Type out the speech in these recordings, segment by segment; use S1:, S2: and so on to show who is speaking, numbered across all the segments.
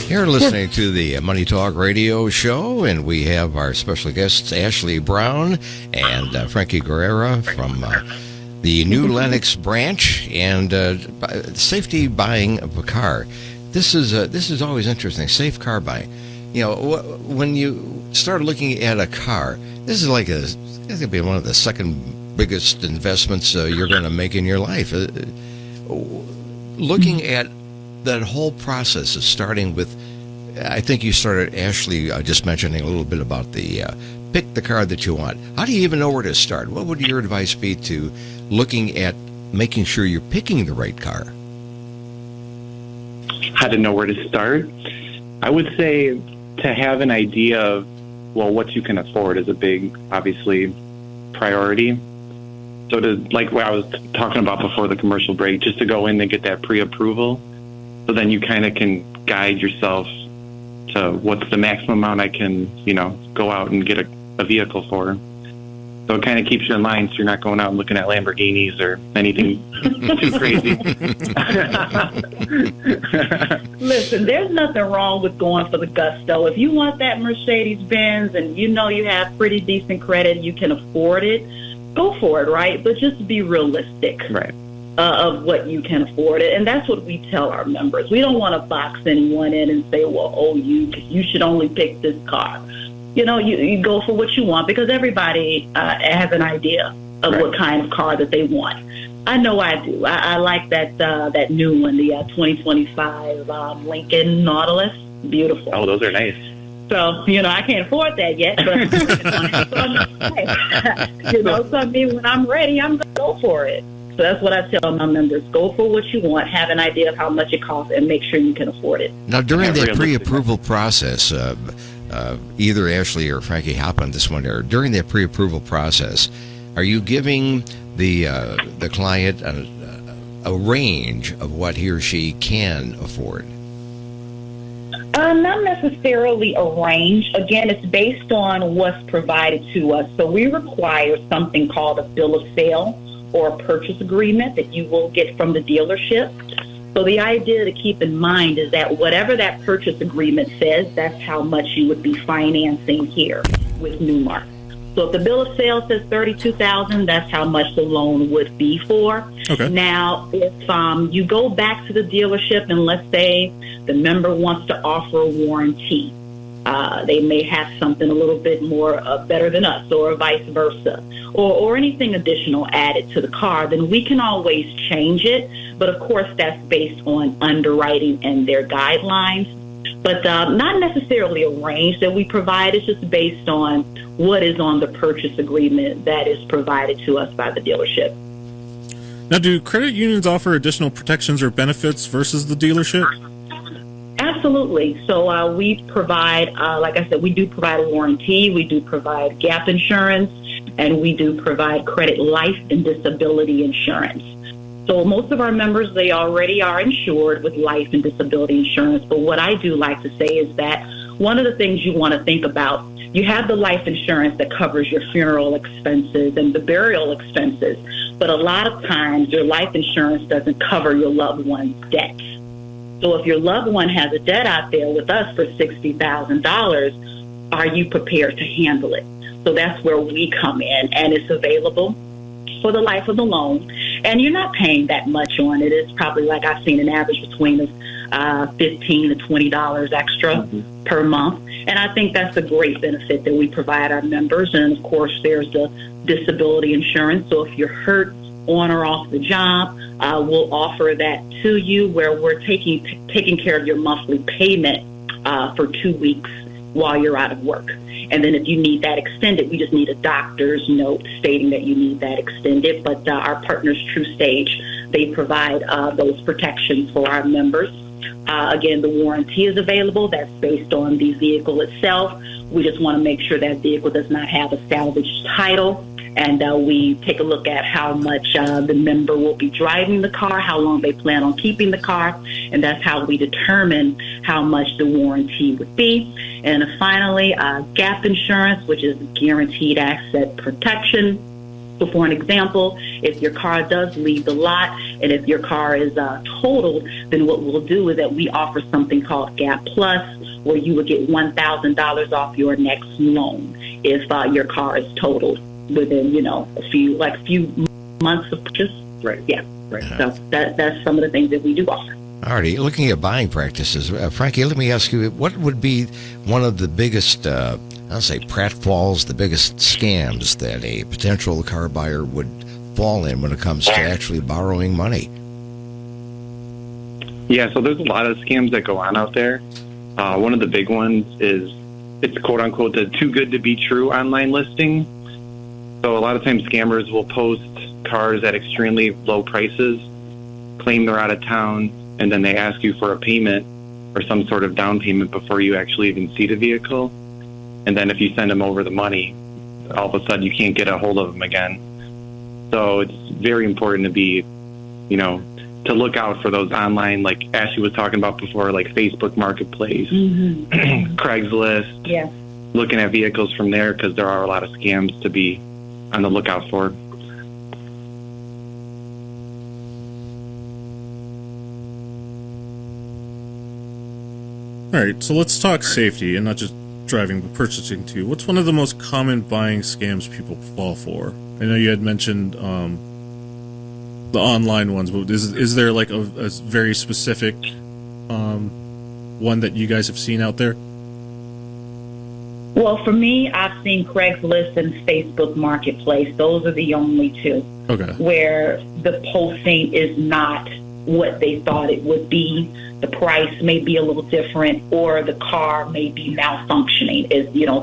S1: You're listening to the Money Talk Radio Show, and we have our special guests, Ashley Brown and Frankie Guerrera from the new Lenox branch, and safety buying of a car. This is always interesting. Safe car buying. You know, when you start looking at a car, this is like it's going to be one of the second biggest investments you're going to make in your life. Looking at that whole process is starting with, I think you started, Ashley, just mentioning a little bit about the pick the car that you want. How do you even know where to start? What would your advice be to looking at making sure you're picking the right car?
S2: How to know where to start? I would say to have an idea of, well, what you can afford is a big, obviously, priority. So to, like what I was talking about before the commercial break, just to go in and get that pre-approval, so then you kind of can guide yourself to what's the maximum amount I can, go out and get a vehicle for. So it kind of keeps you in line, so you're not going out and looking at Lamborghinis or anything too crazy.
S3: Listen, there's nothing wrong with going for the gusto. If you want that Mercedes-Benz and you have pretty decent credit, you can afford it, go for it, right? But just be realistic.
S2: Right.
S3: Of what you can afford it. And that's what we tell our members. We don't want to box anyone in and say, well, you should only pick this car. You go for what you want, because everybody has an idea of
S2: right.
S3: what kind of car that they want. I know I do. I like that new one, the 2025 Lincoln Nautilus. Beautiful.
S2: Oh, those are nice.
S3: So, I can't afford that yet, but so I mean, when I'm ready, I'm going to go for it. So that's what I tell my members. Go for what you want, have an idea of how much it costs, and make sure you can afford it.
S1: Now, during that pre-approval process, either Ashley or Frankie hop on this one, or during that pre-approval process, are you giving the client a range of what he or she can afford?
S3: Not necessarily a range. Again, it's based on what's provided to us. So we require something called a bill of sale or a purchase agreement that you will get from the dealership. So the idea to keep in mind is that whatever that purchase agreement says, that's how much you would be financing here with NuMark. So if the bill of sale says $32,000, that's how much the loan would be for.
S4: Okay.
S3: Now, if you go back to the dealership and let's say the member wants to offer a warranty, they may have something a little bit more better than us, or vice versa, or anything additional added to the car, then we can always change it. But of course, that's based on underwriting and their guidelines. But not necessarily a range that we provide. It's just based on what is on the purchase agreement that is provided to us by the dealership.
S4: Now, do credit unions offer additional protections or benefits versus the dealership?
S3: Absolutely. So we provide, like I said, we do provide a warranty, we do provide gap insurance, and we do provide credit life and disability insurance. So most of our members, they already are insured with life and disability insurance. But what I do like to say is that one of the things you want to think about, you have the life insurance that covers your funeral expenses and the burial expenses. But a lot of times your life insurance doesn't cover your loved one's debts. So if your loved one has a debt out there with us for $60,000, are you prepared to handle it? So that's where we come in, and it's available for the life of the loan. And you're not paying that much on it. It's probably, like I've seen, an average between $15 to $20 extra per month. And I think that's a great benefit that we provide our members. And, of course, there's the disability insurance. So if you're hurt on or off the job, we'll offer that to you, where we're taking care of your monthly payment for 2 weeks while you're out of work. And then if you need that extended, we just need a doctor's note stating that you need that extended. But our partners, TrueStage, they provide those protections for our members. Again, the warranty is available. That's based on the vehicle itself. We just want to make sure that vehicle does not have a salvage title. And we take a look at how much the member will be driving the car, how long they plan on keeping the car, and that's how we determine how much the warranty would be. And finally, gap insurance, which is guaranteed asset protection. So for an example, if your car does leave the lot and if your car is totaled, then what we'll do is that we offer something called Gap Plus, where you would get $1,000 off your next loan if your car is totaled within, a few months of purchase.
S2: Right.
S3: Yeah.
S2: Right.
S3: So that's some of the things that we do offer.
S1: Alrighty, looking at buying practices, Frankie, let me ask you, what would be one of the biggest, I'll say pratfalls, the biggest scams that a potential car buyer would fall in when it comes to actually borrowing money?
S2: Yeah, so there's a lot of scams that go on out there. One of the big ones is it's quote-unquote the too good to be true online listing. So a lot of times scammers will post cars at extremely low prices, claim they're out of town, and then they ask you for a payment or some sort of down payment before you actually even see the vehicle. And then if you send them over the money, all of a sudden you can't get a hold of them again. So it's very important to be, to look out for those online, like Ashley was talking about before, like Facebook Marketplace, Craigslist,
S3: Yeah.
S2: looking at vehicles from there, because there are a lot of scams to be on the lookout for.
S4: All right, so let's talk safety and not just driving, but purchasing too. What's one of the most common buying scams people fall for? I know you had mentioned the online ones, but is there like a very specific one that you guys have seen out there?
S3: Well, for me, I've seen Craigslist and Facebook Marketplace. Those are the only two.
S4: Okay.
S3: Where the posting is not what they thought it would be. The price may be a little different, or the car may be malfunctioning.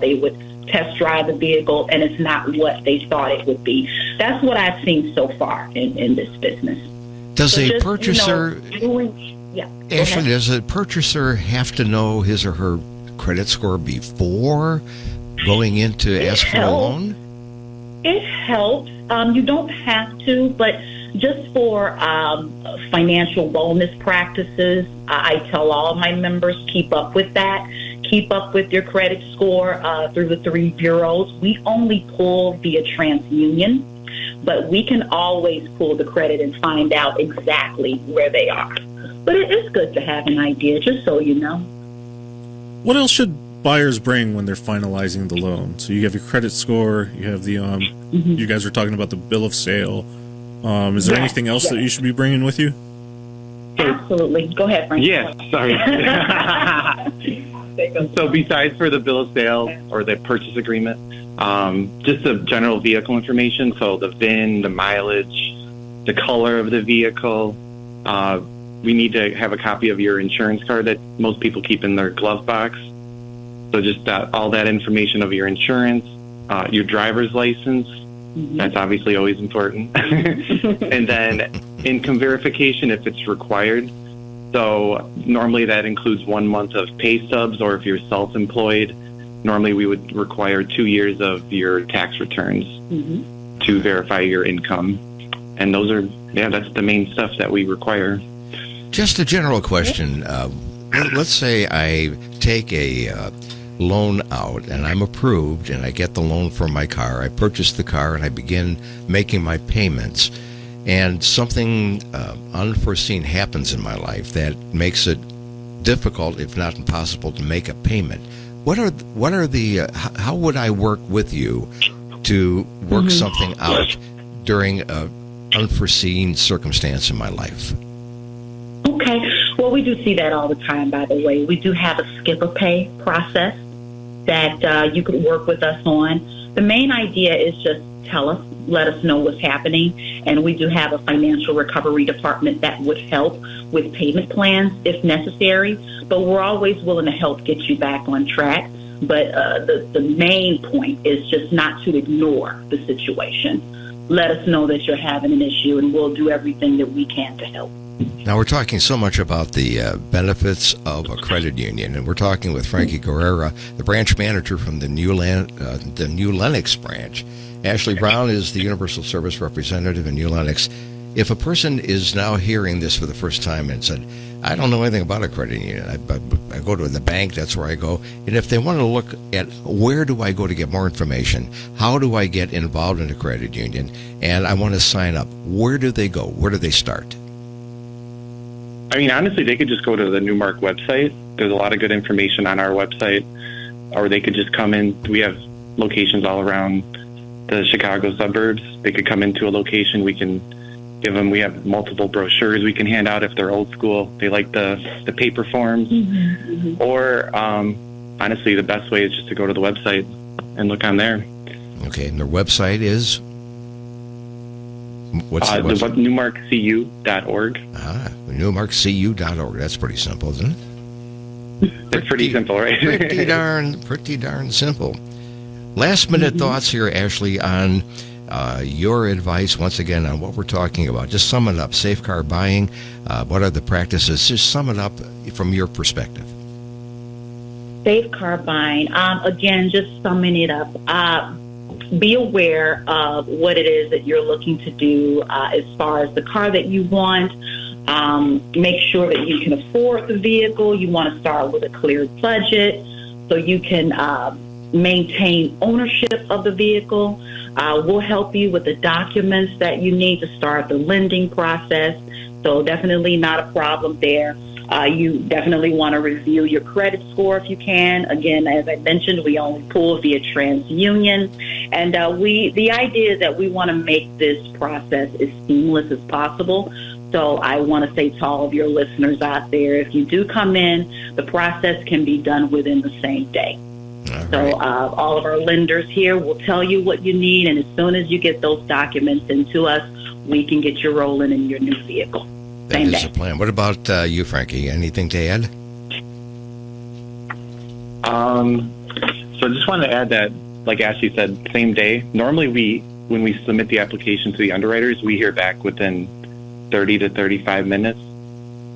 S3: They would test drive the vehicle and it's not what they thought it would be. That's what I've seen so far in this business.
S1: Does a purchaser,
S3: Ashley,
S1: does a purchaser have to know his or her credit score before going in to ask for a loan?
S3: It helps. You don't have to, but just for financial wellness practices, I tell all my members, keep up with that. Keep up with your credit score through the 3 bureaus. We only pull via TransUnion, but we can always pull the credit and find out exactly where they are. But it is good to have an idea, just so you know.
S4: What else should buyers bring when they're finalizing the loan? So you have your credit score, you have the you guys were talking about the bill of sale. Is there anything else that you should be bringing with you?
S3: Absolutely. Go ahead, Frankie.
S2: Yeah, sorry. So besides for the bill of sale or the purchase agreement, just the general vehicle information, so the VIN, the mileage, the color of the vehicle. We need to have a copy of your insurance card that most people keep in their glove box. So just all that information of your insurance, your driver's license. That's obviously always important. And then income verification if it's required. So normally that includes 1 month of pay stubs, or if you're self-employed, normally we would require 2 years of your tax returns to verify your income. And that's the main stuff that we require.
S1: Just a general question. Let's say I take a loan out and I'm approved and I get the loan for my car. I purchase the car and I begin making my payments. And something unforeseen happens in my life that makes it difficult, if not impossible, to make a payment. How would I work with you to work something out during an unforeseen circumstance in my life?
S3: Okay. Well, we do see that all the time, by the way. We do have a skip-a-pay process that you could work with us on. The main idea is just let us know what's happening, and we do have a financial recovery department that would help with payment plans if necessary, but we're always willing to help get you back on track. But the main point is just not to ignore the situation. Let us know that you're having an issue, and we'll do everything that we can to help.
S1: Now, we're talking so much about the benefits of a credit union, and we're talking with Frankie Guerrera, the branch manager from the new Lenox branch. Ashley Brown is the Universal Service Representative in New Lenox. If a person is now hearing this for the first time and said, I don't know anything about a credit union. I go to the bank, that's where I go. And if they want to look at where do I go to get more information, how do I get involved in a credit union, and I want to sign up, where do they go? Where do they start?
S2: I mean, honestly, they could just go to the NuMark website. There's a lot of good information on our website. Or they could just come in. We have locations all around the Chicago suburbs. They could come into a location. We can give them, we have multiple brochures we can hand out if they're old school. They like the paper forms. Mm-hmm. Or honestly, the best way is just to go to the website and look on there.
S1: Okay, and their website is? What's the website?
S2: NuMarkCU.org.
S1: NuMarkCU.org. That's pretty simple, isn't it?
S2: It's pretty simple, right?
S1: pretty darn simple. Last minute thoughts here, Ashley, on your advice once again on what we're talking about. Just sum it up. Safe car buying. What are the practices? Just sum it up from your perspective.
S3: Safe car buying. Again, just summing it up. Be aware of what it is that you're looking to do as far as the car that you want. Make sure that you can afford the vehicle. You want to start with a clear budget so you can maintain ownership of the vehicle. We'll help you with the documents that you need to start the lending process. So definitely not a problem there. You definitely want to review your credit score if you can. Again, as I mentioned, we only pull via TransUnion. And the idea is that we want to make this process as seamless as possible. So I want to say to all of your listeners out there, if you do come in, the process can be done within the same day. All so all of our lenders here will tell you what you need, and as soon as you get those documents into us, we can get you rolling in your new vehicle.
S1: That is the plan. What about you, Frankie? Anything to add?
S2: So I just wanted to add that, like Ashley said, same day. Normally when we submit the application to the underwriters, we hear back within 30 to 35 minutes.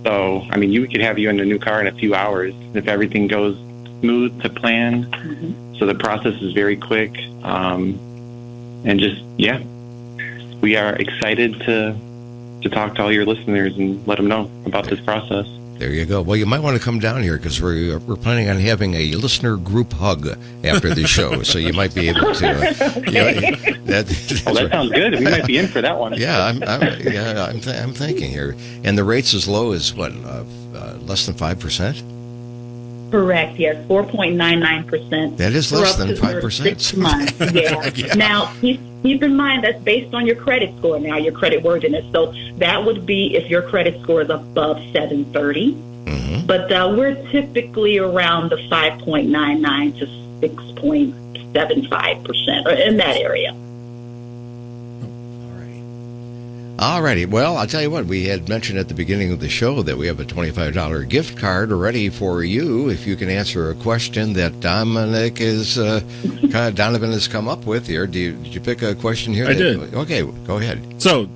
S2: So, I mean, we could have you in a new car in a few hours if everything goes smooth to plan. Mm-hmm. So the process is very quick. And just, yeah, we are excited to talk to all your listeners and let them know about this process.
S1: There you go. Well, you might want to come down here because we're planning on having a listener group hug after the show, so you might be able to.
S3: Okay.
S2: That sounds good. We might be in for that one.
S1: Yeah, I'm thinking here, and the rate's as low as what, less than 5%.
S3: Correct. Yes, 4.99%.
S1: That is less than 5%.
S3: 6 months. Yeah. Yeah. Now, keep in mind that's based on your credit score. Now, your credit worthiness. So that would be if your credit score is above 730. Mm-hmm. But we're typically around the 5.99 to 6.75%, or in that area.
S1: All righty. Well, I'll tell you what, we had mentioned at the beginning of the show that we have a $25 gift card ready for you if you can answer a question that Donovan has come up with here. Did you pick a question here?
S4: I did.
S1: Okay, go ahead.
S4: So,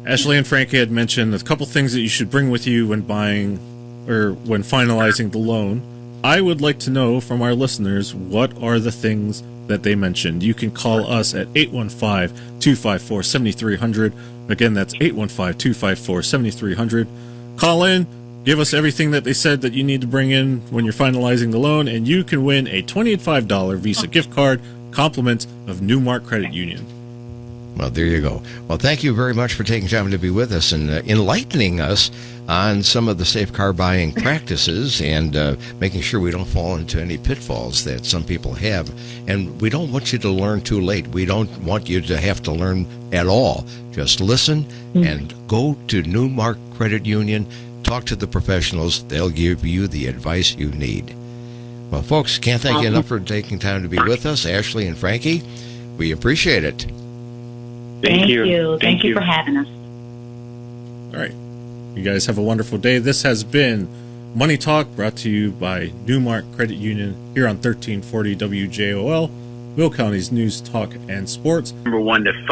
S4: Ashley and Frankie had mentioned a couple things that you should bring with you when buying or when finalizing the loan. I would like to know from our listeners, what are the things that they mentioned? You can call us at 815-254-7300. Again, that's 815-254-7300. Call in, give us everything that they said that you need to bring in when you're finalizing the loan, and you can win a $25 Visa gift card, compliments of NuMark Credit Union.
S1: Well, there you go. Well, thank you very much for taking time to be with us and enlightening us on some of the safe car buying practices and making sure we don't fall into any pitfalls that some people have. And we don't want you to learn too late. We don't want you to have to learn at all. Just listen and go to NuMark Credit Union. Talk to the professionals. They'll give you the advice you need. Well, folks, can't thank you enough for taking time to be with us, Ashley and Frankie. We appreciate it.
S3: Thank you. Thank you for having us.
S4: All right. You guys have a wonderful day. This has been Money Talk, brought to you by NuMark Credit Union here on 1340 WJOL, Will County's News, Talk, and Sports.
S5: Number 1 to 5.